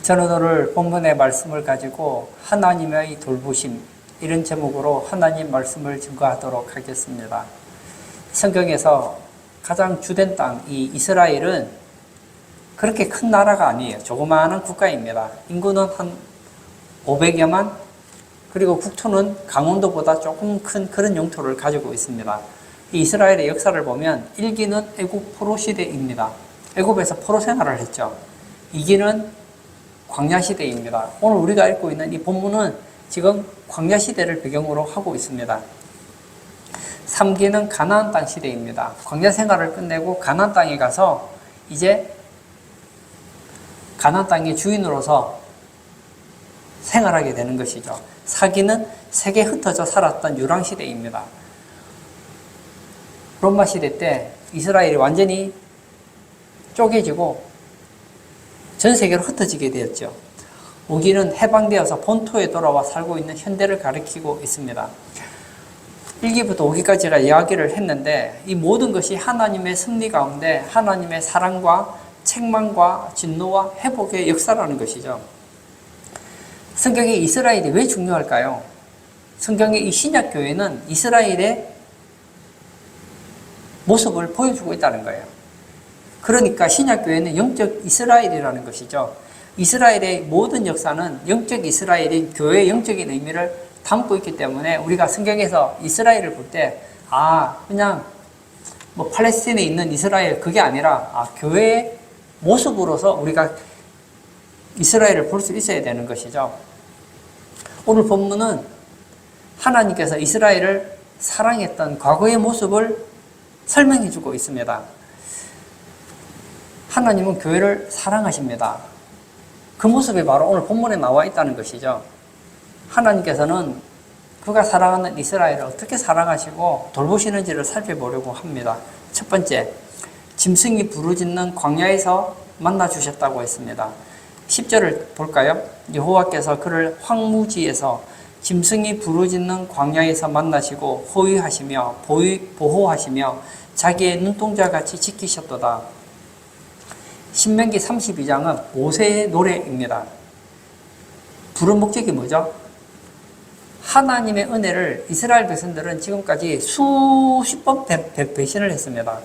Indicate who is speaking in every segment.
Speaker 1: 저는 오늘 본문의 말씀을 가지고 하나님의 돌보심, 이런 제목으로 하나님 말씀을 증거하도록 하겠습니다. 성경에서 가장 주된 땅, 이 이스라엘은 그렇게 큰 나라가 아니에요. 조그마한 국가입니다. 인구는 한 500여만, 그리고 국토는 강원도보다 조금 큰 그런 영토를 가지고 있습니다. 이 이스라엘의 역사를 보면 1기는 애굽 포로 시대입니다. 애굽에서 포로 생활을 했죠. 2기는 광야 시대입니다. 오늘 우리가 읽고 있는 이 본문은 지금 광야 시대를 배경으로 하고 있습니다. 3기는 가나안 땅 시대입니다. 광야 생활을 끝내고 가나안 땅에 가서 이제 가나안 땅의 주인으로서 생활하게 되는 것이죠. 4기는 세계에 흩어져 살았던 유랑 시대입니다. 로마 시대 때 이스라엘이 완전히 쪼개지고 전 세계로 흩어지게 되었죠. 5기는 해방되어서 본토에 돌아와 살고 있는 현대를 가리키고 있습니다. 1기부터 5기까지가 이야기를 했는데 이 모든 것이 하나님의 섭리 가운데 하나님의 사랑과 책망과 진노와 회복의 역사라는 것이죠. 성경에 이스라엘이 왜 중요할까요? 성경의 이 신약교회는 이스라엘의 모습을 보여주고 있다는 거예요. 그러니까 신약교회는 영적 이스라엘이라는 것이죠. 이스라엘의 모든 역사는 영적 이스라엘인 교회의 영적인 의미를 담고 있기 때문에 우리가 성경에서 이스라엘을 볼 때 그냥 뭐 팔레스틴에 있는 이스라엘 그게 아니라 교회의 모습으로서 우리가 이스라엘을 볼 수 있어야 되는 것이죠. 오늘 본문은 하나님께서 이스라엘을 사랑했던 과거의 모습을 설명해 주고 있습니다. 하나님은 교회를 사랑하십니다. 그 모습이 바로 오늘 본문에 나와 있다는 것이죠. 하나님께서는 그가 사랑하는 이스라엘을 어떻게 사랑하시고 돌보시는지를 살펴보려고 합니다. 첫 번째, 짐승이 부르짖는 광야에서 만나주셨다고 했습니다. 10절을 볼까요? 여호와께서 그를 황무지에서 짐승이 부르짖는 광야에서 만나시고 호위하시며 보호하시며 자기의 눈동자같이 지키셨도다. 신명기 32장은 모세의 노래입니다. 부른 목적이 뭐죠? 하나님의 은혜를 이스라엘 백성들은 지금까지 수십 번 배신을 했습니다.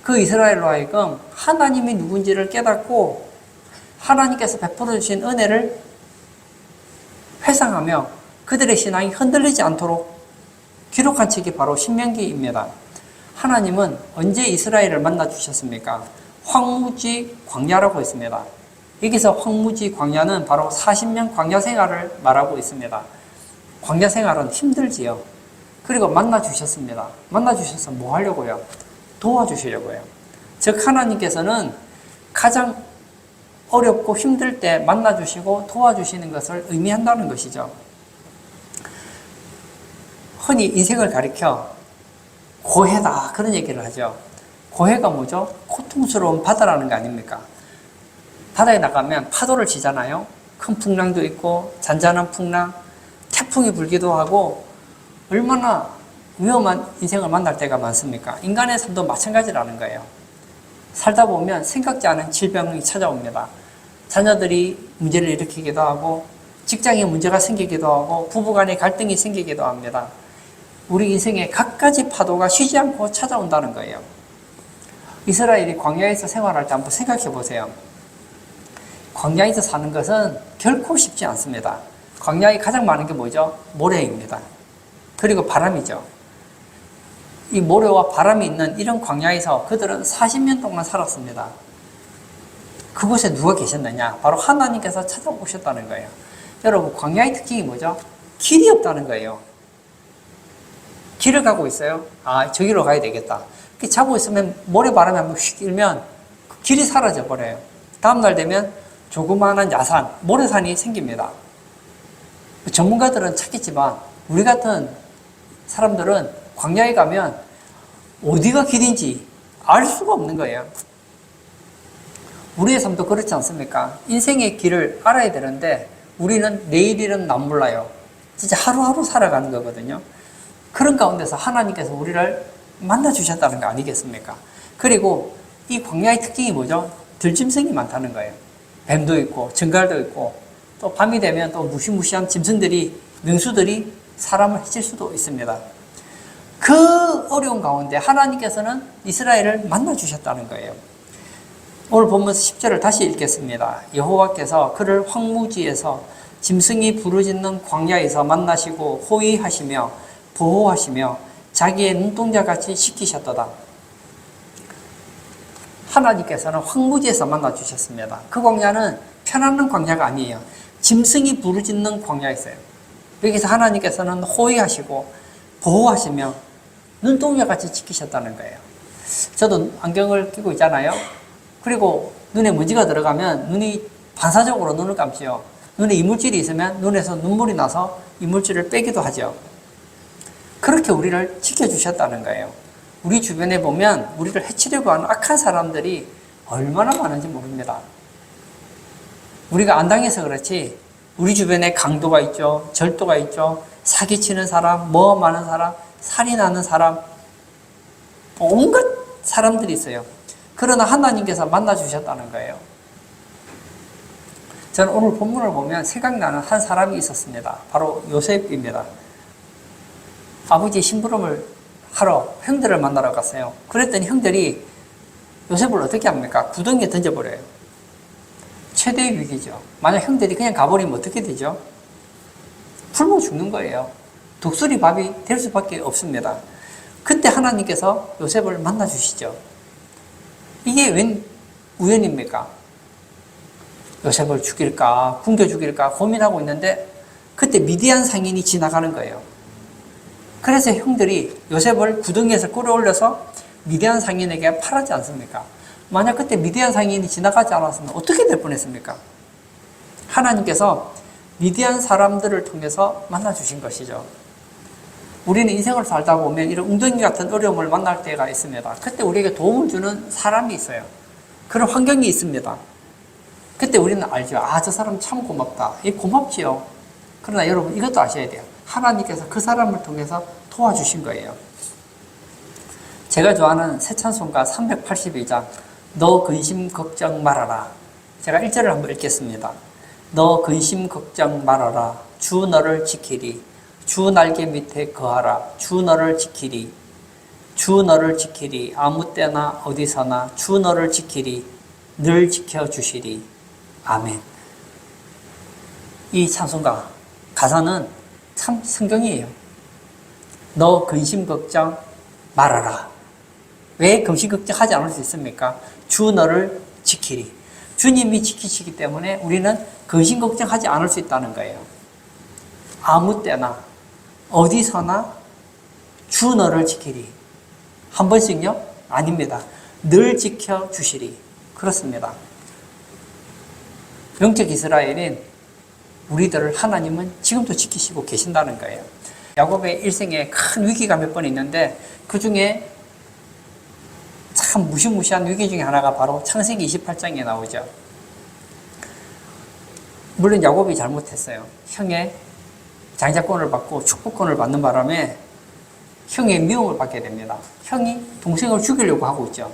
Speaker 1: 그 이스라엘로 하여금 하나님이 누군지를 깨닫고 하나님께서 베풀어 주신 은혜를 회상하며 그들의 신앙이 흔들리지 않도록 기록한 책이 바로 신명기입니다. 하나님은 언제 이스라엘을 만나 주셨습니까? 황무지 광야라고 했습니다. 여기서 황무지 광야는 바로 40년 광야 생활을 말하고 있습니다. 광야 생활은 힘들지요. 그리고 만나 주셨습니다. 만나 주셔서 뭐 하려고요? 도와주시려고요. 즉 하나님께서는 가장 어렵고 힘들 때 만나 주시고 도와주시는 것을 의미한다는 것이죠. 흔히 인생을 가리켜 고해다 그런 얘기를 하죠. 고해가 뭐죠? 고통스러운 바다라는 거 아닙니까? 바다에 나가면 파도를 치잖아요. 큰 풍랑도 있고 잔잔한 풍랑, 태풍이 불기도 하고 얼마나 위험한 인생을 만날 때가 많습니까? 인간의 삶도 마찬가지라는 거예요. 살다 보면 생각지 않은 질병이 찾아옵니다. 자녀들이 문제를 일으키기도 하고 직장에 문제가 생기기도 하고 부부간에 갈등이 생기기도 합니다. 우리 인생에 갖가지 파도가 쉬지 않고 찾아온다는 거예요. 이스라엘이 광야에서 생활할 때 한번 생각해 보세요. 광야에서 사는 것은 결코 쉽지 않습니다. 광야에 가장 많은 게 뭐죠? 모래입니다. 그리고 바람이죠. 이 모래와 바람이 있는 이런 광야에서 그들은 40년 동안 살았습니다. 그곳에 누가 계셨느냐? 바로 하나님께서 찾아오셨다는 거예요. 여러분, 광야의 특징이 뭐죠? 길이 없다는 거예요. 길을 가고 있어요. 저기로 가야 되겠다. 자고 있으면 모래바람이 한번 휙 일면 길이 사라져 버려요. 다음날 되면 조그마한 야산, 모래산이 생깁니다. 전문가들은 찾겠지만 우리 같은 사람들은 광야에 가면 어디가 길인지 알 수가 없는 거예요. 우리의 삶도 그렇지 않습니까? 인생의 길을 알아야 되는데 우리는 내일 일은 안 몰라요. 진짜 하루하루 살아가는 거거든요. 그런 가운데서 하나님께서 우리를 만나주셨다는 거 아니겠습니까? 그리고 이 광야의 특징이 뭐죠? 들짐승이 많다는 거예요. 뱀도 있고 정갈도 있고 또 밤이 되면 또 무시무시한 짐승들이 맹수들이 사람을 해칠 수도 있습니다. 그 어려운 가운데 하나님께서는 이스라엘을 만나 주셨다는 거예요. 오늘 보면서 10절을 다시 읽겠습니다. 여호와께서 그를 황무지에서 짐승이 부르짖는 광야에서 만나시고 호위하시며 보호하시며 자기의 눈동자같이 지키셨도다. 하나님께서는 황무지에서 만나 주셨습니다. 그 광야는 편안한 광야가 아니에요. 짐승이 부르짖는 광야였어요. 여기서 하나님께서는 호위하시고 보호하시며 눈동자같이 지키셨다는 거예요. 저도 안경을 끼고 있잖아요. 그리고 눈에 먼지가 들어가면 눈이 반사적으로 눈을 감지요. 눈에 이물질이 있으면 눈에서 눈물이 나서 이물질을 빼기도 하죠. 그렇게 우리를 지켜주셨다는 거예요. 우리 주변에 보면 우리를 해치려고 하는 악한 사람들이 얼마나 많은지 모릅니다. 우리가 안 당해서 그렇지 우리 주변에 강도가 있죠. 절도가 있죠. 사기치는 사람, 모험하는 사람, 살인하는 사람, 온갖 사람들이 있어요. 그러나 하나님께서 만나주셨다는 거예요. 저는 오늘 본문을 보면 생각나는 한 사람이 있었습니다. 바로 요셉입니다. 아버지 심부름을 하러 형들을 만나러 갔어요. 그랬더니 형들이 요셉을 어떻게 합니까? 구덩이에 던져버려요. 최대의 위기죠. 만약 형들이 그냥 가버리면 어떻게 되죠? 굶어 죽는 거예요. 독수리 밥이 될 수밖에 없습니다. 그때 하나님께서 요셉을 만나 주시죠. 이게 웬 우연입니까? 요셉을 죽일까 굶겨 죽일까 고민하고 있는데 그때 미디안 상인이 지나가는 거예요. 그래서 형들이 요셉을 구덩이에서 끌어올려서 미디안 상인에게 팔았지 않습니까? 만약 그때 미디안 상인이 지나가지 않았으면 어떻게 될 뻔했습니까? 하나님께서 미디안 사람들을 통해서 만나주신 것이죠. 우리는 인생을 살다 보면 이런 웅덩이 같은 어려움을 만날 때가 있습니다. 그때 우리에게 도움을 주는 사람이 있어요. 그런 환경이 있습니다. 그때 우리는 알죠. 아, 저 사람 참 고맙다. 이 고맙지요. 그러나 여러분 이것도 아셔야 돼요. 하나님께서 그 사람을 통해서 도와주신 거예요. 제가 좋아하는 새 찬송가 382장 너 근심 걱정 말아라. 제가 1절을 한번 읽겠습니다. 너 근심 걱정 말아라. 주 너를 지키리. 주 날개 밑에 거하라. 주 너를 지키리. 주 너를 지키리. 아무 때나 어디서나 주 너를 지키리. 늘 지켜주시리. 아멘. 이 찬송가 가사는 참 성경이에요. 너 근심 걱정 말아라. 왜 근심 걱정하지 않을 수 있습니까? 주 너를 지키리. 주님이 지키시기 때문에 우리는 근심 걱정하지 않을 수 있다는 거예요. 아무 때나 어디서나 주 너를 지키리. 한 번씩요? 아닙니다. 늘 지켜주시리. 그렇습니다. 영적 이스라엘인 우리들을 하나님은 지금도 지키시고 계신다는 거예요. 야곱의 일생에 큰 위기가 몇 번 있는데 그 중에 참 무시무시한 위기 중에 하나가 바로 창세기 28장에 나오죠. 물론 야곱이 잘못했어요. 형의 장자권을 받고 축복권을 받는 바람에 형의 미움을 받게 됩니다. 형이 동생을 죽이려고 하고 있죠.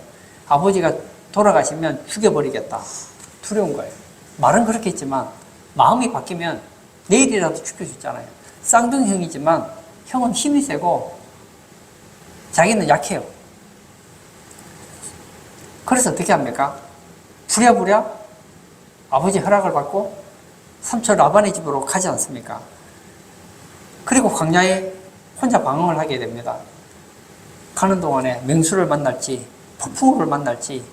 Speaker 1: 아버지가 돌아가시면 죽여버리겠다. 두려운 거예요. 말은 그렇게 했지만 마음이 바뀌면 내일이라도 죽여줬잖아요. 쌍둥이형이지만 형은 힘이 세고 자기는 약해요. 그래서 어떻게 합니까? 부랴부랴 아버지 허락을 받고 삼촌 라반의 집으로 가지 않습니까? 그리고 광야에 혼자 방황을 하게 됩니다. 가는 동안에 맹수를 만날지 폭풍우를 만날지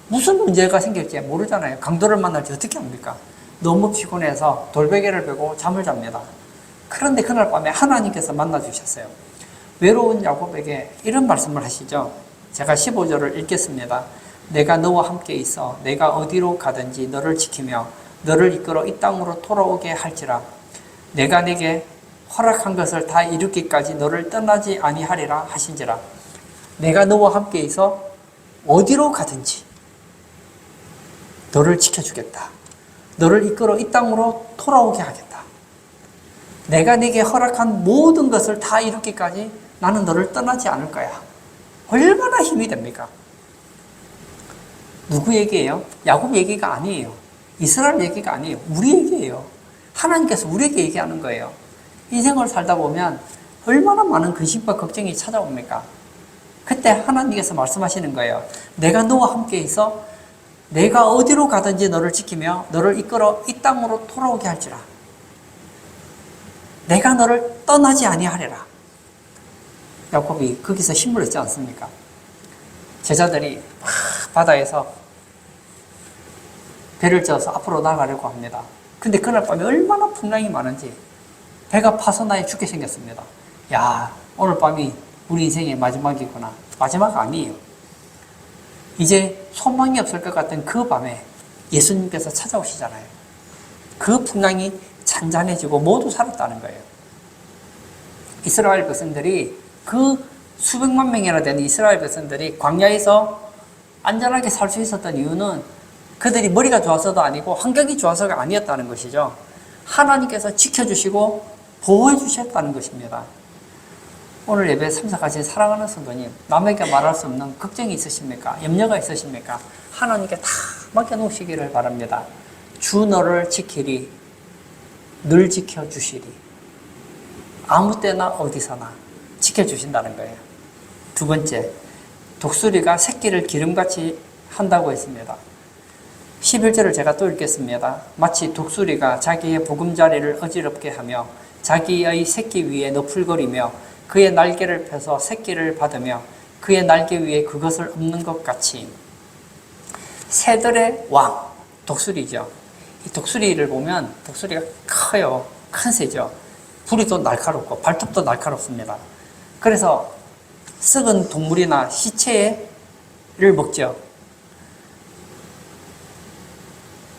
Speaker 1: 무슨 문제가 생길지 모르잖아요. 강도를 만날지 어떻게 합니까? 너무 피곤해서 돌베개를 베고 잠을 잡니다. 그런데 그날 밤에 하나님께서 만나주셨어요. 외로운 야곱에게 이런 말씀을 하시죠. 제가 15절을 읽겠습니다. 내가 너와 함께 있어 내가 어디로 가든지 너를 지키며 너를 이끌어 이 땅으로 돌아오게 할지라. 내가 내게 허락한 것을 다 이루기까지 너를 떠나지 아니하리라 하신지라. 내가 너와 함께 있어 어디로 가든지 너를 지켜주겠다. 너를 이끌어 이 땅으로 돌아오게 하겠다. 내가 네게 허락한 모든 것을 다 이루기까지 나는 너를 떠나지 않을 거야. 얼마나 힘이 됩니까? 누구 얘기예요? 야곱 얘기가 아니에요. 이스라엘 얘기가 아니에요. 우리 얘기예요. 하나님께서 우리에게 얘기하는 거예요. 인생을 살다 보면 얼마나 많은 근심과 걱정이 찾아옵니까? 그때 하나님께서 말씀하시는 거예요. 내가 너와 함께 있어 내가 어디로 가든지 너를 지키며 너를 이끌어 이 땅으로 돌아오게 할지라. 내가 너를 떠나지 아니하리라. 야곱이 거기서 힘을 얻지 않습니까? 제자들이 바다에서 배를 지어서 앞으로 나가려고 합니다. 근데 그날 밤에 얼마나 풍랑이 많은지 배가 파손하여 죽게 생겼습니다. 야, 오늘 밤이 우리 인생의 마지막이구나. 마지막 아니에요. 이제 소망이 없을 것 같은 그 밤에 예수님께서 찾아오시잖아요. 그 풍랑이 잔잔해지고 모두 살았다는 거예요. 이스라엘 백성들이 그 수백만 명이나 되는 이스라엘 백성들이 광야에서 안전하게 살 수 있었던 이유는 그들이 머리가 좋아서도 아니고 환경이 좋아서가 아니었다는 것이죠. 하나님께서 지켜주시고 보호해 주셨다는 것입니다. 오늘 예배에 참석하신 사랑하는 성도님, 남에게 말할 수 없는 걱정이 있으십니까? 염려가 있으십니까? 하나님께 다 맡겨놓으시기를 바랍니다. 주 너를 지키리, 늘 지켜주시리. 아무 때나 어디서나 지켜주신다는 거예요. 두 번째, 독수리가 새끼를 기름같이 한다고 했습니다. 11절을 제가 또 읽겠습니다. 마치 독수리가 자기의 보금자리를 어지럽게 하며 자기의 새끼 위에 너풀거리며 그의 날개를 펴서 새끼를 받으며 그의 날개 위에 그것을 엎는 것 같이 새들의 왕, 독수리죠. 이 독수리를 보면 독수리가 커요. 큰 새죠. 부리도 날카롭고 발톱도 날카롭습니다. 그래서 썩은 동물이나 시체를 먹죠.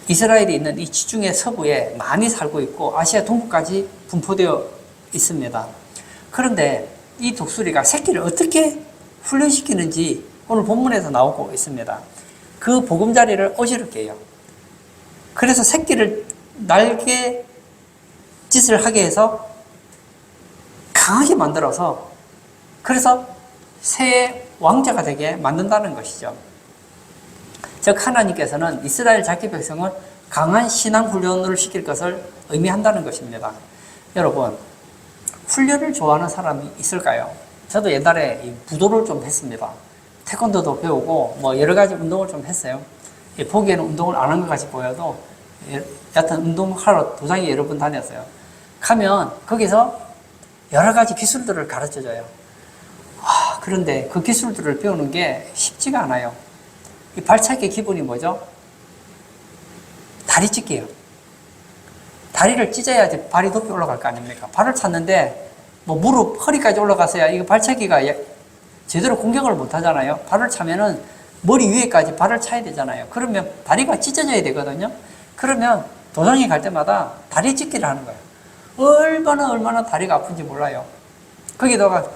Speaker 1: 이스라엘이 있는 이 지중해 서부에 많이 살고 있고 아시아 동부까지 분포되어 있습니다. 그런데 이 독수리가 새끼를 어떻게 훈련시키는지 오늘 본문에서 나오고 있습니다. 그 보금자리를 어지럽게 해요. 그래서 새끼를 날개 짓을 하게 해서 강하게 만들어서 그래서 새의 왕자가 되게 만든다는 것이죠. 즉 하나님께서는 이스라엘 자기 백성을 강한 신앙 훈련을 시킬 것을 의미한다는 것입니다. 여러분, 훈련을 좋아하는 사람이 있을까요? 저도 옛날에 부도를 좀 했습니다. 태권도도 배우고 뭐 여러 가지 운동을 좀 했어요. 보기에는 운동을 안 한 것 같이 보여도 여하튼 운동하러 도장에 여러 번 다녔어요. 가면 거기서 여러 가지 기술들을 가르쳐줘요. 그런데 그 기술들을 배우는 게 쉽지가 않아요. 이 발차기의 기본이 뭐죠? 다리 찢기예요. 다리를 찢어야지 발이 높이 올라갈 거 아닙니까? 발을 찼는데 뭐 무릎, 허리까지 올라가서야 이거 발차기가 제대로 공격을 못 하잖아요. 발을 차면은 머리 위에까지 발을 차야 되잖아요. 그러면 다리가 찢어져야 되거든요. 그러면 도장에 갈 때마다 다리 찢기를 하는 거예요. 얼마나 다리가 아픈지 몰라요. 거기다가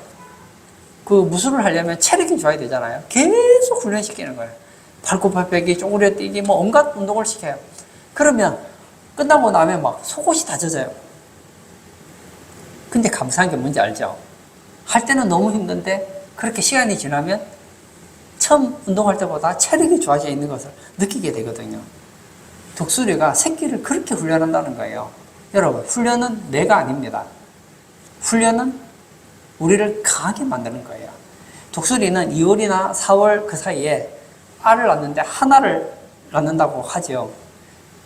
Speaker 1: 그 무술을 하려면 체력이 좋아야 되잖아요. 계속 훈련시키는 거예요. 팔굽혀펴기, 쪼그려 뛰기, 뭐 온갖 운동을 시켜요. 그러면 끝나고 나면 막 속옷이 다 젖어요. 근데 감사한 게 뭔지 알죠? 할 때는 너무 힘든데 그렇게 시간이 지나면 처음 운동할 때보다 체력이 좋아져 있는 것을 느끼게 되거든요. 독수리가 새끼를 그렇게 훈련한다는 거예요. 여러분, 훈련은 내가 아닙니다. 훈련은 우리를 강하게 만드는 거예요. 독수리는 2월이나 4월 그 사이에 알을 낳는데 하나를 낳는다고 하죠.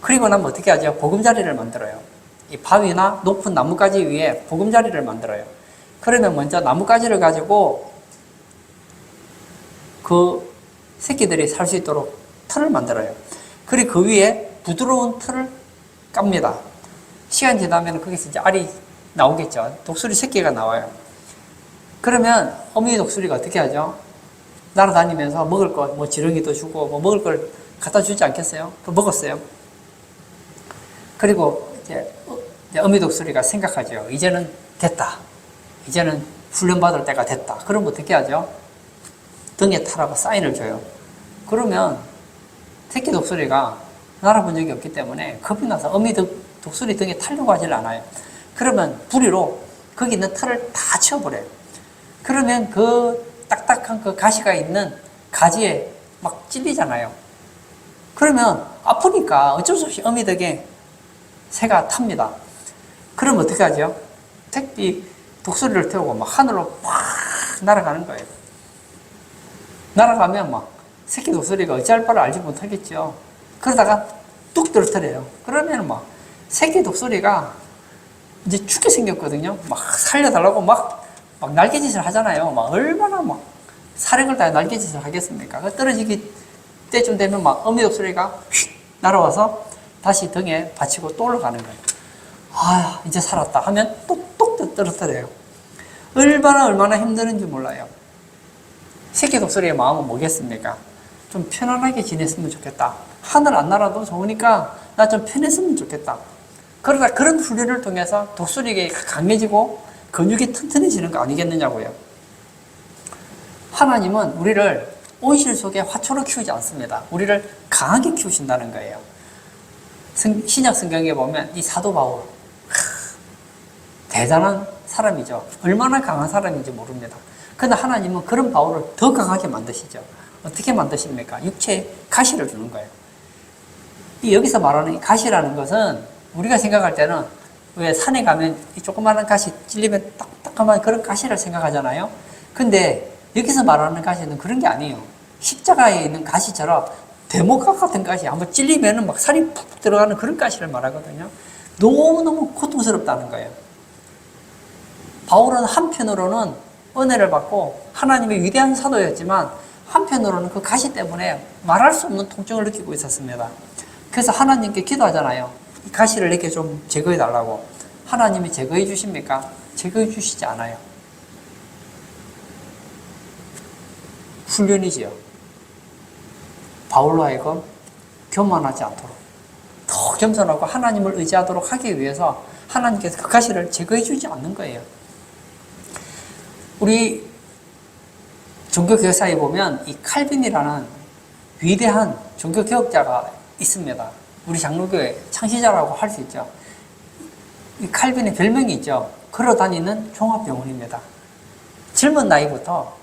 Speaker 1: 그리고 나면 어떻게 하죠? 보금자리를 만들어요. 이 바위나 높은 나뭇가지 위에 보금자리를 만들어요. 그러면 먼저 나뭇가지를 가지고 그 새끼들이 살 수 있도록 틀을 만들어요. 그리고 그 위에 부드러운 틀을 깝니다. 시간 지나면 거기서 이제 알이 나오겠죠. 독수리 새끼가 나와요. 그러면 어미 독수리가 어떻게 하죠? 날아다니면서 먹을 것, 뭐 지렁이도 주고, 뭐 먹을 걸 갖다 주지 않겠어요? 또 먹었어요. 그리고 이제 어미 독수리가 생각하죠. 이제는 됐다. 이제는 훈련받을 때가 됐다. 그럼 어떻게 하죠? 등에 타라고 사인을 줘요. 그러면 새끼 독수리가 날아본 적이 없기 때문에 겁이 나서 어미 독수리 등에 타려고 하질 않아요. 그러면 부리로 거기 있는 털을 다 치워버려요. 그러면 그 딱딱한 그 가시가 있는 가지에 막 찔리잖아요. 그러면 아프니까 어쩔 수 없이 어미덕에 새가 탑니다. 그럼 어떻게 하죠? 택비 독수리를 태우고 막 하늘로 팍 날아가는 거예요. 날아가면 막 새끼 독수리가 어찌할 바를 알지 못하겠죠. 그러다가 뚝 떨어뜨려요. 그러면 막 새끼 독수리가 이제 죽게 생겼거든요. 막 살려달라고 막 날개짓을 하잖아요. 막 얼마나 막 사력을 다해 날개짓을 하겠습니까? 그 떨어지기 때쯤 되면 막 어미 독수리가 휙 날아와서 다시 등에 받치고 또 올라가는 거예요. 아, 이제 살았다 하면 뚝뚝 떨어뜨려요. 얼마나 힘드는지 몰라요. 새끼 독수리의 마음은 뭐겠습니까? 좀 편안하게 지냈으면 좋겠다. 하늘 안 날아도 좋으니까 나 좀 편했으면 좋겠다. 그러다 그런 훈련을 통해서 독수리가 강해지고 근육이 튼튼해지는 거 아니겠느냐고요. 하나님은 우리를 온실 속에 화초로 키우지 않습니다. 우리를 강하게 키우신다는 거예요. 신약 성경에 보면 이 사도 바울, 대단한 사람이죠. 얼마나 강한 사람인지 모릅니다. 그런데 하나님은 그런 바울을 더 강하게 만드시죠. 어떻게 만드십니까? 육체에 가시를 주는 거예요. 여기서 말하는 이 가시라는 것은 우리가 생각할 때는 왜 산에 가면 이 조그마한 가시 찔리면 딱딱한 그런 가시를 생각하잖아요. 근데 여기서 말하는 가시는 그런 게 아니에요. 십자가에 있는 가시처럼 대목각 같은 가시 한번 찔리면 막 살이 푹 들어가는 그런 가시를 말하거든요. 너무너무 고통스럽다는 거예요. 바울은 한편으로는 은혜를 받고 하나님의 위대한 사도였지만 한편으로는 그 가시 때문에 말할 수 없는 통증을 느끼고 있었습니다. 그래서 하나님께 기도하잖아요. 이 가시를 이렇게 좀 제거해 달라고. 하나님이 제거해 주십니까? 제거해 주시지 않아요. 훈련이지요. 바울로 하여금 교만하지 않도록 더 겸손하고 하나님을 의지하도록 하기 위해서 하나님께서 그 가시를 제거해 주지 않는 거예요. 우리 종교개혁사에 보면 이 칼빈이라는 위대한 종교개혁자가 있습니다. 우리 장로교회 창시자라고 할 수 있죠. 이 칼빈의 별명이 있죠. 걸어다니는 종합병원입니다. 젊은 나이부터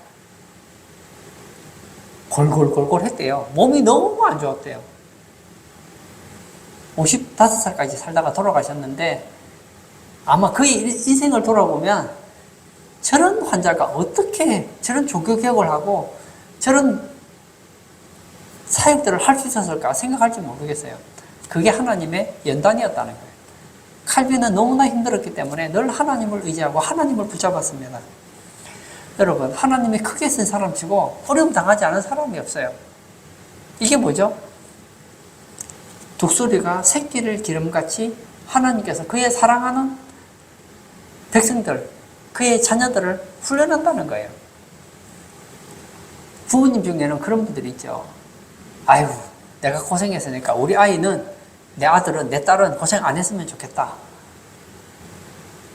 Speaker 1: 골골골골 했대요. 몸이 너무 안 좋았대요. 55살까지 살다가 돌아가셨는데 아마 그의 인생을 돌아보면 저런 환자가 어떻게 저런 종교개혁을 하고 저런 사역들을 할 수 있었을까 생각할지 모르겠어요. 그게 하나님의 연단이었다는 거예요. 칼빈은 너무나 힘들었기 때문에 늘 하나님을 의지하고 하나님을 붙잡았습니다. 여러분, 하나님이 크게 쓴 사람치고 어려움 당하지 않은 사람이 없어요. 이게 뭐죠? 독수리가 새끼를 기름같이 하나님께서 그의 사랑하는 백성들, 그의 자녀들을 훈련한다는 거예요. 부모님 중에는 그런 분들이 있죠. 아유, 내가 고생했으니까 우리 아이는, 내 아들은, 내 딸은 고생 안 했으면 좋겠다.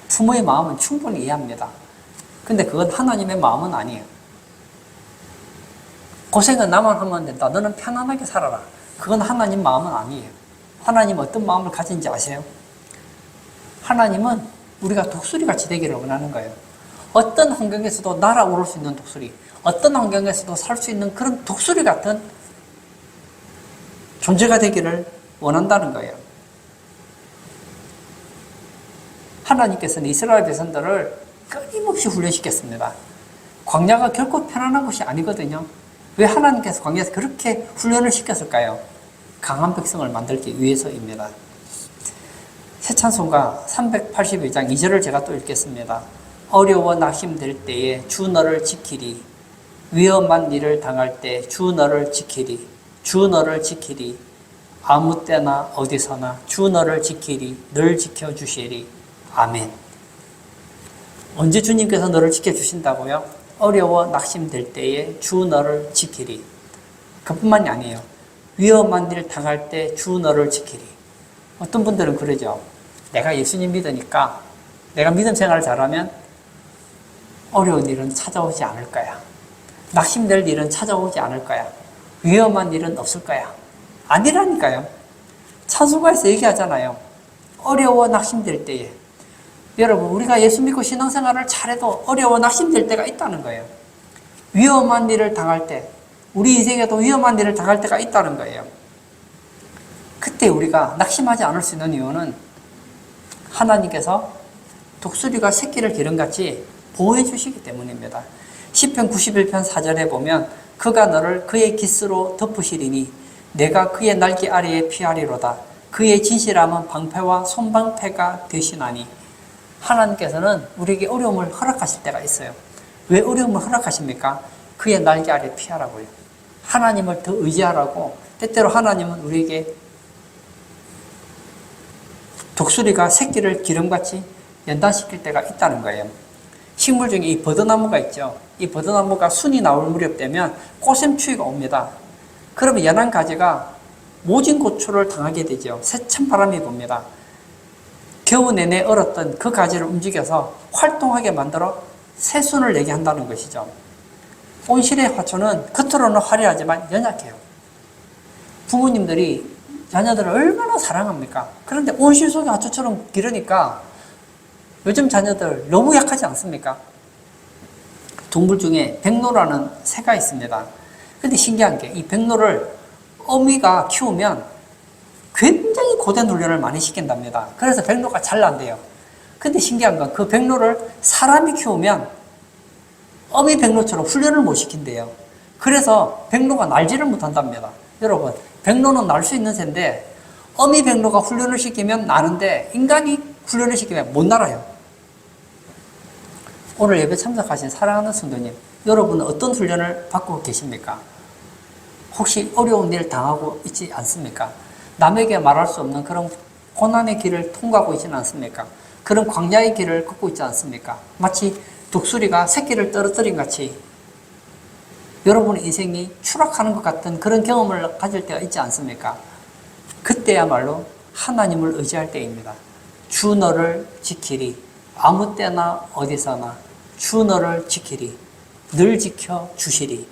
Speaker 1: 부모의 마음은 충분히 이해합니다. 근데 그건 하나님의 마음은 아니에요. 고생은 나만 하면 된다. 너는 편안하게 살아라. 그건 하나님 마음은 아니에요. 하나님은 어떤 마음을 가진지 아세요? 하나님은 우리가 독수리같이 되기를 원하는 거예요. 어떤 환경에서도 날아오를 수 있는 독수리, 어떤 환경에서도 살 수 있는 그런 독수리 같은 존재가 되기를 원한다는 거예요. 하나님께서는 이스라엘 백성들을 끊임없이 훈련시켰습니다. 광야가 결코 편안한 곳이 아니거든요. 왜 하나님께서 광야에서 그렇게 훈련을 시켰을까요? 강한 백성을 만들기 위해서입니다. 새 찬송가 382장 2절을 제가 또 읽겠습니다. 어려워 낙심될 때에 주 너를 지키리. 위험한 일을 당할 때 주 너를 지키리. 주 너를 지키리. 아무 때나 어디서나 주 너를 지키리. 늘 지켜주시리. 아멘. 언제 주님께서 너를 지켜주신다고요? 어려워 낙심될 때에 주 너를 지키리. 그뿐만이 아니에요. 위험한 일 당할 때 주 너를 지키리. 어떤 분들은 그러죠. 내가 예수님 믿으니까 내가 믿음 생활을 잘하면 어려운 일은 찾아오지 않을 거야. 낙심될 일은 찾아오지 않을 거야. 위험한 일은 없을 거야. 아니라니까요. 찬송가에서 얘기하잖아요. 어려워 낙심될 때에. 여러분, 우리가 예수 믿고 신앙생활을 잘해도 어려워 낙심될 때가 있다는 거예요. 위험한 일을 당할 때, 우리 인생에도 위험한 일을 당할 때가 있다는 거예요. 그때 우리가 낙심하지 않을 수 있는 이유는 하나님께서 독수리가 새끼를 기름같이 보호해 주시기 때문입니다. 시편 91편 4절에 보면 그가 너를 그의 깃으로 덮으시리니 내가 그의 날개 아래에 피하리로다. 그의 진실함은 방패와 손방패가 되시나니. 하나님께서는 우리에게 어려움을 허락하실 때가 있어요. 왜 어려움을 허락하십니까? 그의 날개 아래 피하라고요. 하나님을 더 의지하라고. 때때로 하나님은 우리에게 독수리가 새끼를 기름같이 연단시킬 때가 있다는 거예요. 식물 중에 이 버드나무가 있죠. 이 버드나무가 순이 나올 무렵 되면 꽃샘추위가 옵니다. 그러면 연한 가지가 모진 고초를 당하게 되죠. 세찬 바람이 붑니다. 겨우 내내 얼었던 그 가지를 움직여서 활동하게 만들어 새순을 내게 한다는 것이죠. 온실의 화초는 겉으로는 화려하지만 연약해요. 부모님들이 자녀들을 얼마나 사랑합니까? 그런데 온실 속의 화초처럼 기르니까 요즘 자녀들 너무 약하지 않습니까? 동물 중에 백로라는 새가 있습니다. 근데 신기한 게 이 백로를 어미가 키우면 굉장히 고된 훈련을 많이 시킨답니다. 그래서 백로가 잘 난대요. 근데 신기한 건 그 백로를 사람이 키우면 어미 백로처럼 훈련을 못 시킨대요. 그래서 백로가 날지를 못한답니다. 여러분, 백로는 날 수 있는 새인데 어미 백로가 훈련을 시키면 나는데 인간이 훈련을 시키면 못 날아요. 오늘 예배 참석하신 사랑하는 성도님, 여러분은 어떤 훈련을 받고 계십니까? 혹시 어려운 일 당하고 있지 않습니까? 남에게 말할 수 없는 그런 고난의 길을 통과하고 있지는 않습니까? 그런 광야의 길을 걷고 있지 않습니까? 마치 독수리가 새끼를 떨어뜨린 같이 여러분의 인생이 추락하는 것 같은 그런 경험을 가질 때가 있지 않습니까? 그때야말로 하나님을 의지할 때입니다. 주 너를 지키리. 아무 때나 어디서나 주 너를 지키리. 늘 지켜 주시리.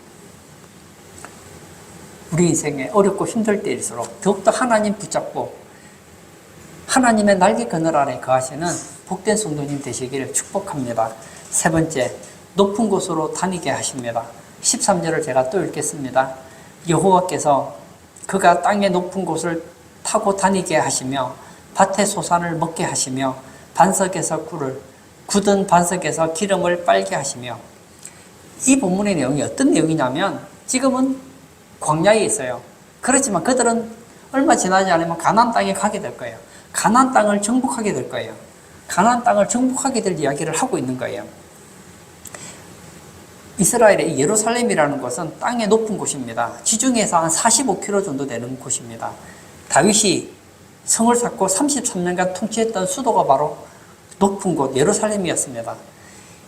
Speaker 1: 우리 인생에 어렵고 힘들 때일수록 더욱더 하나님 붙잡고 하나님의 날개 그늘 아래 거하시는 복된 성도님 되시기를 축복합니다. 세 번째, 높은 곳으로 다니게 하십니다. 13절을 제가 또 읽겠습니다. 여호와께서 그가 땅의 높은 곳을 타고 다니게 하시며 밭의 소산을 먹게 하시며 반석에서 꿀을 굳은 반석에서 기름을 빨게 하시며. 이 본문의 내용이 어떤 내용이냐면 지금은 광야에 있어요. 그렇지만 그들은 얼마 지나지 않으면 가나안 땅에 가게 될 거예요. 가나안 땅을 정복하게 될 거예요. 가나안 땅을 정복하게 될 이야기를 하고 있는 거예요. 이스라엘의 예루살렘이라는 곳은 땅의 높은 곳입니다. 지중해에서 한 45km 정도 되는 곳입니다. 다윗이 성을 쌓고 33년간 통치했던 수도가 바로 높은 곳 예루살렘이었습니다.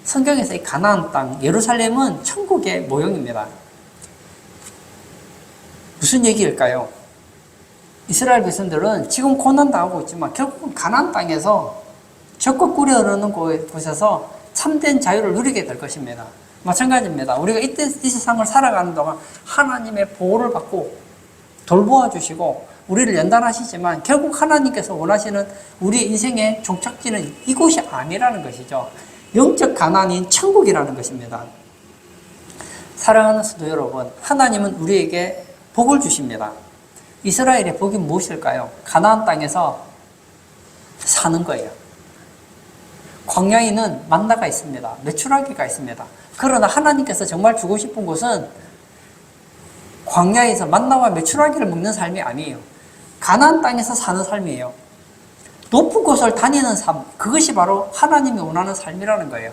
Speaker 1: 성경에서 이 가나안 땅 예루살렘은 천국의 모형입니다. 무슨 얘기일까요? 이스라엘 백성들은 지금 고난당하고 있지만 결국은 가나안 땅에서 적과 꿀이 흐르는 곳에서 참된 자유를 누리게 될 것입니다. 마찬가지입니다. 우리가 이때 이 세상을 살아가는 동안 하나님의 보호를 받고 돌보아 주시고 우리를 연단하시지만 결국 하나님께서 원하시는 우리 인생의 종착지는 이곳이 아니라는 것이죠. 영적 가나안인 천국이라는 것입니다. 사랑하는 성도 여러분, 하나님은 우리에게 복을 주십니다. 이스라엘의 복이 무엇일까요? 가나안 땅에서 사는 거예요. 광야에는 만나가 있습니다. 메추라기가 있습니다. 그러나 하나님께서 정말 주고 싶은 곳은 광야에서 만나와 메추라기를 먹는 삶이 아니에요. 가나안 땅에서 사는 삶이에요. 높은 곳을 다니는 삶, 그것이 바로 하나님이 원하는 삶이라는 거예요.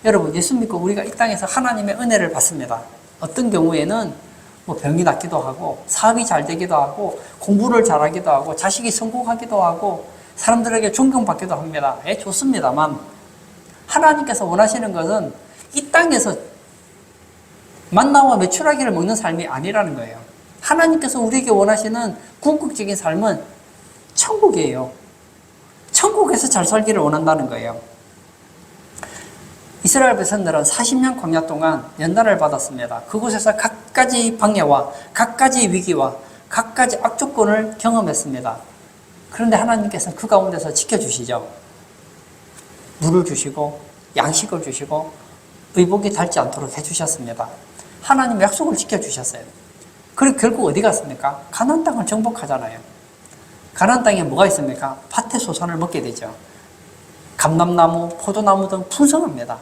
Speaker 1: 여러분, 예수 믿고 우리가 이 땅에서 하나님의 은혜를 받습니다. 어떤 경우에는 병이 낫기도 하고 사업이 잘 되기도 하고 공부를 잘하기도 하고 자식이 성공하기도 하고 사람들에게 존경받기도 합니다. 좋습니다만 하나님께서 원하시는 것은 이 땅에서 만나와 메추라기를 먹는 삶이 아니라는 거예요. 하나님께서 우리에게 원하시는 궁극적인 삶은 천국이에요. 천국에서 잘 살기를 원한다는 거예요. 이스라엘 백성들은 40년 광야 동안 연단을 받았습니다. 그곳에서 각가지 방해와 각가지 위기와 각가지 악조건을 경험했습니다. 그런데 하나님께서 그 가운데서 지켜주시죠. 물을 주시고 양식을 주시고 의복이 닳지 않도록 해주셨습니다. 하나님 약속을 지켜주셨어요. 그리고 결국 어디 갔습니까? 가나안 땅을 정복하잖아요. 가나안 땅에 뭐가 있습니까? 밭의 소산을 먹게 되죠. 감람나무, 포도나무 등 풍성합니다.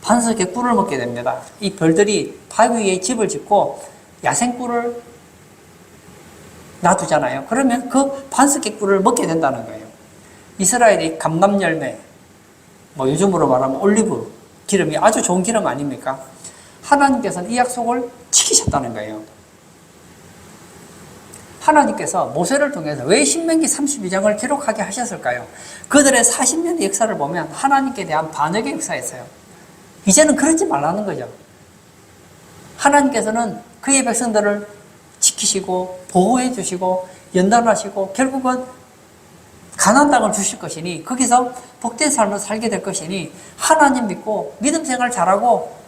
Speaker 1: 반석의 꿀을 먹게 됩니다. 이 벌들이 바위 위에 집을 짓고 야생꿀을 놔두잖아요. 그러면 그 반석의 꿀을 먹게 된다는 거예요. 이스라엘이 감람열매, 요즘으로 말하면 올리브 기름이 아주 좋은 기름 아닙니까? 하나님께서는 이 약속을 지키셨다는 거예요. 하나님께서 모세를 통해서 왜 신명기 32장을 기록하게 하셨을까요? 그들의 40년의 역사를 보면 하나님께 대한 반역의 역사였어요. 이제는 그러지 말라는 거죠. 하나님께서는 그의 백성들을 지키시고 보호해 주시고 연단하시고 결국은 가나안 땅을 주실 것이니 거기서 복된 삶을 살게 될 것이니 하나님 믿고 믿음 생활 잘하고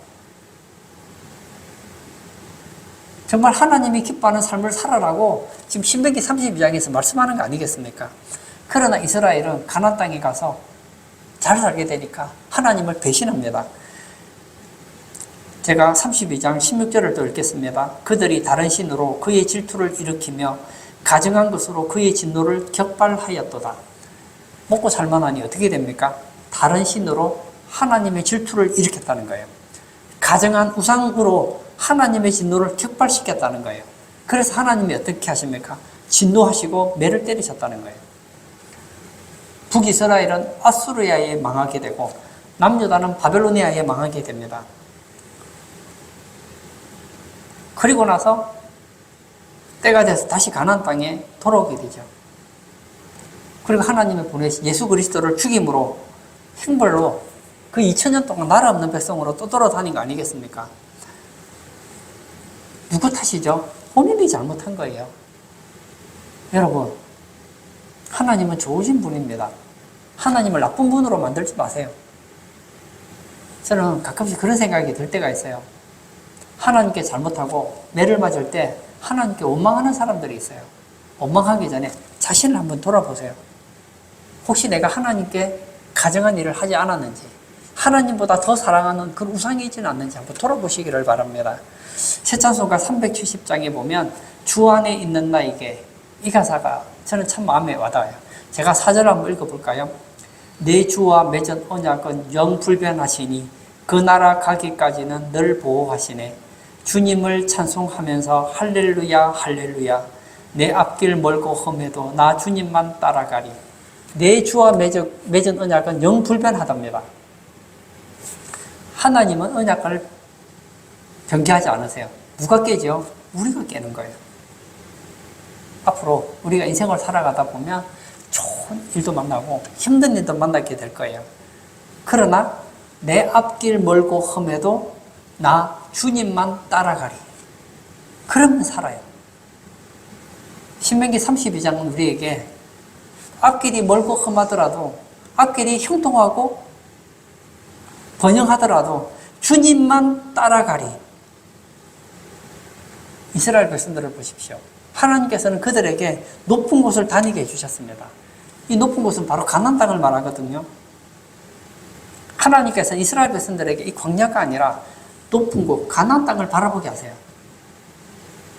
Speaker 1: 정말 하나님이 기뻐하는 삶을 살아라고 지금 신명기 32장에서 말씀하는 거 아니겠습니까? 그러나 이스라엘은 가나안 땅에 가서 잘 살게 되니까 하나님을 배신합니다. 제가 32장 16절을 또 읽겠습니다. 그들이 다른 신으로 그의 질투를 일으키며 가증한 것으로 그의 진노를 격발하였도다. 먹고 살만하니 어떻게 됩니까? 다른 신으로 하나님의 질투를 일으켰다는 거예요. 가증한 우상으로 하나님의 진노를 격발시켰다는 거예요. 그래서 하나님이 어떻게 하십니까? 진노하시고 매를 때리셨다는 거예요. 북이스라엘은 아수르야에 망하게 되고 남유다는 바벨로니아에 망하게 됩니다. 그리고 나서 때가 돼서 다시 가나안 땅에 돌아오게 되죠. 그리고 하나님이 보내신 예수 그리스도를 죽임으로 형벌로 그 2000년 동안 나라 없는 백성으로 또 돌아다닌 거 아니겠습니까? 누구 탓이죠? 본인이 잘못한 거예요. 여러분, 하나님은 좋으신 분입니다. 하나님을 나쁜 분으로 만들지 마세요. 저는 가끔씩 그런 생각이 들 때가 있어요. 하나님께 잘못하고 매를 맞을 때 하나님께 원망하는 사람들이 있어요. 원망하기 전에 자신을 한번 돌아보세요. 혹시 내가 하나님께 가정한 일을 하지 않았는지, 하나님보다 더 사랑하는 그런 우상이 있지는 않는지 한번 돌아보시기를 바랍니다. 새찬송가 370장에 보면 주 안에 있는 나에게, 이 가사가 저는 참 마음에 와닿아요. 제가 4절 한번 읽어볼까요? 내 주와 맺은 언약은 영불변하시니 그 나라 가기까지는 늘 보호하시네. 주님을 찬송하면서 할렐루야 할렐루야 내 앞길 멀고 험해도 나 주님만 따라가리. 내 주와 맺은 언약은 영불변하답니다. 하나님은 언약을 변개하지 않으세요. 누가 깨죠? 우리가 깨는 거예요. 앞으로 우리가 인생을 살아가다 보면 좋은 일도 만나고 힘든 일도 만나게 될 거예요. 그러나 내 앞길 멀고 험해도 나 주님만 따라가리. 그러면 살아요. 신명기 32장은 우리에게 앞길이 멀고 험하더라도, 앞길이 형통하고 번영하더라도 주님만 따라가리. 이스라엘 백성들을 보십시오. 하나님께서는 그들에게 높은 곳을 다니게 해주셨습니다. 이 높은 곳은 바로 가나안 땅을 말하거든요. 하나님께서는 이스라엘 백성들에게 이 광야가 아니라 높은 곳, 가나안 땅을 바라보게 하세요.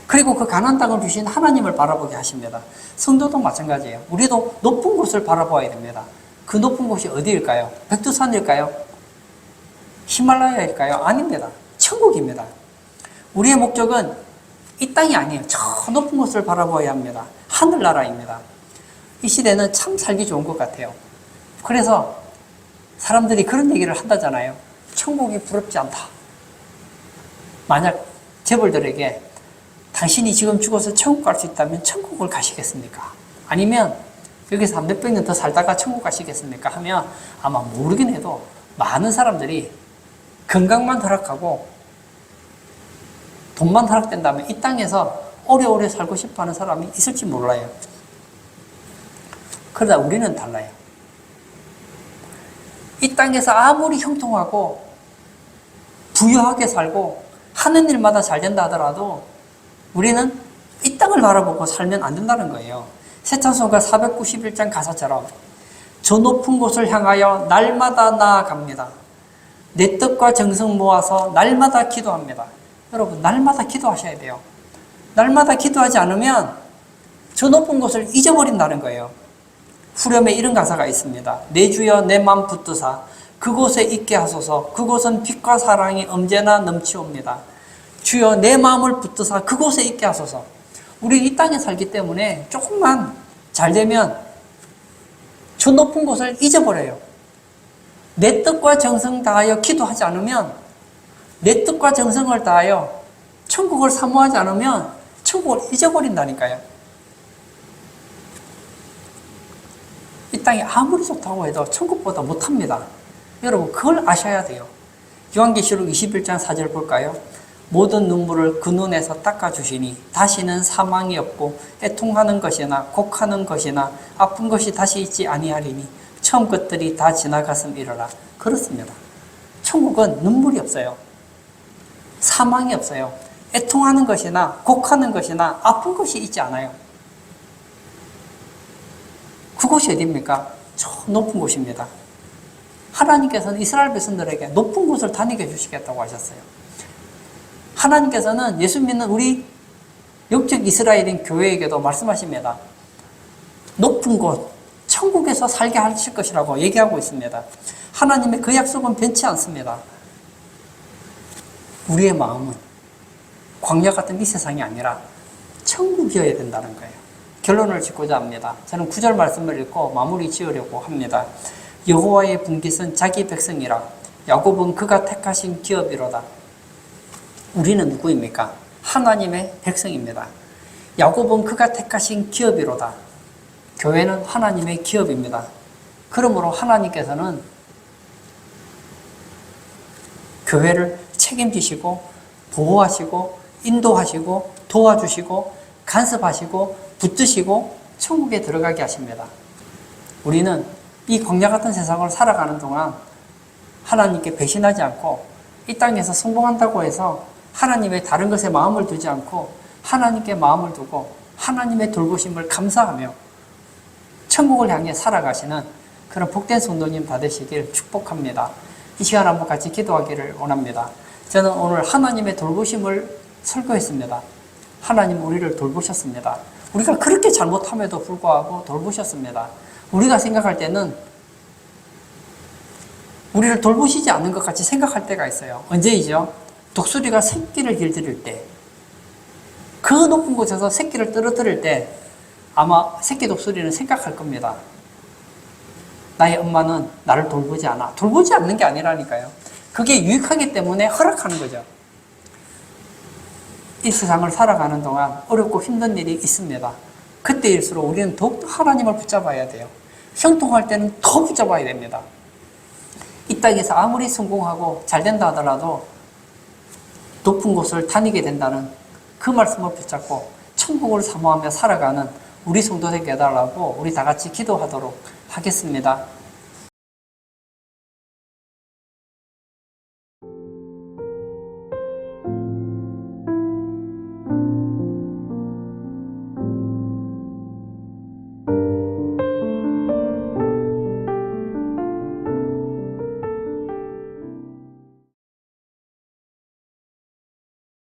Speaker 1: 그리고 그 가나안 땅을 주신 하나님을 바라보게 하십니다. 성도도 마찬가지예요. 우리도 높은 곳을 바라보아야 됩니다. 그 높은 곳이 어디일까요? 백두산일까요? 히말라야일까요? 아닙니다. 천국입니다. 우리의 목적은 이 땅이 아니에요. 저 높은 곳을 바라보아야 합니다. 하늘나라입니다. 이 시대는 참 살기 좋은 것 같아요. 그래서 사람들이 그런 얘기를 한다잖아요. 천국이 부럽지 않다. 만약 재벌들에게 당신이 지금 죽어서 천국 갈 수 있다면 천국을 가시겠습니까? 아니면 여기서 한 몇백 년 더 살다가 천국 가시겠습니까? 하면 아마 모르긴 해도 많은 사람들이 건강만 허락하고 돈만 허락된다면 이 땅에서 오래오래 살고 싶어하는 사람이 있을지 몰라요. 그러다 우리는 달라요. 이 땅에서 아무리 형통하고 부유하게 살고 하는 일마다 잘 된다 하더라도 우리는 이 땅을 바라보고 살면 안 된다는 거예요. 새찬송가 491장 가사처럼 저 높은 곳을 향하여 날마다 나아갑니다. 내 뜻과 정성 모아서 날마다 기도합니다. 여러분, 날마다 기도하셔야 돼요. 날마다 기도하지 않으면 저 높은 곳을 잊어버린다는 거예요. 후렴에 이런 가사가 있습니다. 내 주여 내 맘 붙드사 그곳에 있게 하소서. 그곳은 빛과 사랑이 언제나 넘치옵니다. 주여 내 마음을 붙드사 그곳에 있게 하소서. 우리 이 땅에 살기 때문에 조금만 잘 되면 저 높은 곳을 잊어버려요. 내 뜻과 정성 다하여 기도하지 않으면, 내 뜻과 정성을 다하여 천국을 사모하지 않으면 천국을 잊어버린다니까요. 이 땅이 아무리 좋다고 해도 천국보다 못합니다. 여러분 그걸 아셔야 돼요. 요한계시록 21장 4절 볼까요? 모든 눈물을 그 눈에서 닦아주시니 다시는 사망이 없고 애통하는 것이나 곡하는 것이나 아픈 것이 다시 있지 아니하리니 처음 것들이 다 지나갔음이러라. 그렇습니다. 천국은 눈물이 없어요. 사망이 없어요. 애통하는 것이나 곡하는 것이나 아픈 것이 있지 않아요. 그곳이 어디입니까? 저 높은 곳입니다. 하나님께서는 이스라엘 백성들에게 높은 곳을 다니게 해주시겠다고 하셨어요. 하나님께서는 예수 믿는 우리 영적 이스라엘인 교회에게도 말씀하십니다. 높은 곳, 천국에서 살게 하실 것이라고 얘기하고 있습니다. 하나님의 그 약속은 변치 않습니다. 우리의 마음은 광야 같은 이 세상이 아니라 천국이어야 된다는 거예요. 결론을 짓고자 합니다. 저는 9절 말씀을 읽고 마무리 지으려고 합니다. 여호와의 분깃은 자기 백성이라 야곱은 그가 택하신 기업이로다. 우리는 누구입니까? 하나님의 백성입니다. 야곱은 그가 택하신 기업이로다. 교회는 하나님의 기업입니다. 그러므로 하나님께서는 교회를 책임지시고 보호하시고 인도하시고 도와주시고 간섭하시고 붙드시고 천국에 들어가게 하십니다. 우리는 이 광야 같은 세상을 살아가는 동안 하나님께 배신하지 않고 이 땅에서 성공한다고 해서 하나님의 다른 것에 마음을 두지 않고 하나님께 마음을 두고 하나님의 돌보심을 감사하며 천국을 향해 살아가시는 그런 복된 성도님 받으시길 축복합니다. 이 시간 한번 같이 기도하기를 원합니다. 저는 오늘 하나님의 돌보심을 설교했습니다. 하나님 우리를 돌보셨습니다. 우리가 그렇게 잘못함에도 불구하고 돌보셨습니다. 우리가 생각할 때는 우리를 돌보시지 않는 것 같이 생각할 때가 있어요. 언제이죠? 독수리가 새끼를 길들일 때, 그 높은 곳에서 새끼를 떨어뜨릴 때 아마 새끼 독수리는 생각할 겁니다. 나의 엄마는 나를 돌보지 않아. 돌보지 않는 게 아니라니까요. 그게 유익하기 때문에 허락하는 거죠. 이 세상을 살아가는 동안 어렵고 힘든 일이 있습니다. 그때일수록 우리는 더욱더 하나님을 붙잡아야 돼요. 형통할 때는 더 붙잡아야 됩니다. 이 땅에서 아무리 성공하고 잘 된다 하더라도 높은 곳을 다니게 된다는 그 말씀을 붙잡고 천국을 사모하며 살아가는 우리 성도되게 해달라고 우리 다 같이 기도하도록 하겠습니다.